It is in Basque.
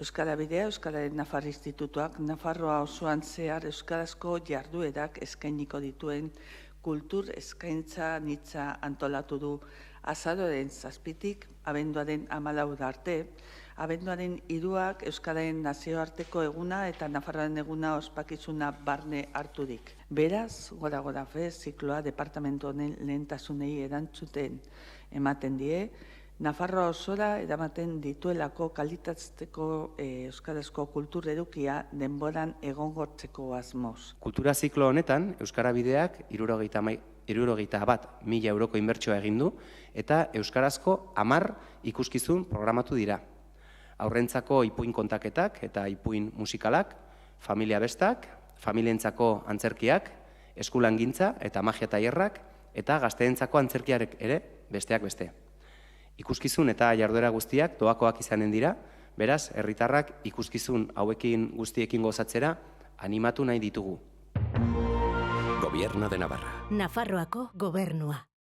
Euskara Bidea, Euskararen Nafar Institutuak, Nafarroa osoan zehar euskarazko jarduerak eskainiko dituen kultur eskaintza nitza antolatu du azaroaren 7tik abenduaren 14 arte, abenduaren 3ak Euskararen nazioarteko eguna eta Nafarroaren eguna ospakizuna barne harturik. Beraz, gora fe, zikloa departamentu honen lehentasunei erantzuten ematen die, Nafarroa osora eramaten dituelako kalitatezko euskarazko kultur edukia denboran egongortzeko asmoz. Kultura ziklo honetan, Euskara Bideak 71.000 euroko inbertsioa egin du eta euskarazko 10 ikuskizun programatu dira. Aurrentzako ipuin kontaketak eta ipuin musikalak, familia bestak, familientzako antzerkiak, eskulangintza eta magia tailerrak eta gazteentzako antzerkiarek ere besteak beste. Ikuskizun eta jarduera guztiak doakoak izanen dira, beraz, herritarrak ikuskizun hauekin guztiekin gozatzera animatu nahi ditugu. Gobierno de Navarra. Nafarroako gobernua.